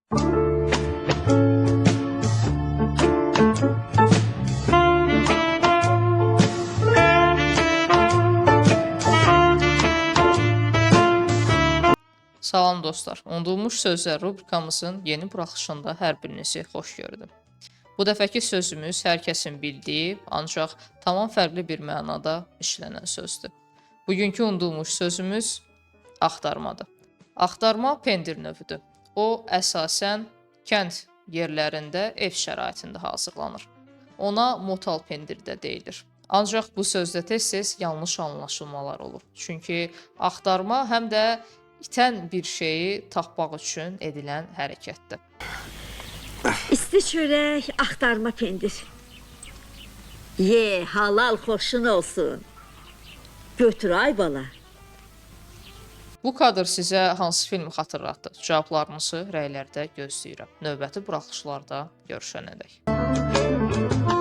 Salam dostlar, unudulmuş sözlər rubrikamızın yeni buraxılışında hər birinizi xoş gördüm. Bu dəfəki sözümüz hər kəsin bildiyi, ancaq tamam fərqli bir mənada işlənən sözdür. Bugünkü unudulmuş sözümüz axtarmadır. Axtarma pendir növüdür. O, əsasən kənd yerlərində ev şəraitində hazırlanır. Ona motal pendir də deyilir. Ancaq bu sözdə tez-tez yanlış anlaşılmalar olur. Çünki axtarma həm də itən bir şeyi tapmaq üçün edilən hərəkətdir. İsti çörək, axtarma pendir. Ye, halal xoşun olsun. Götür ay bala. Bu kadr sizə hansı filmi xatırlatdı? Cavablarınızı rəylərdə gözləyirəm. Növbəti buraxılışlarda görüşənədək.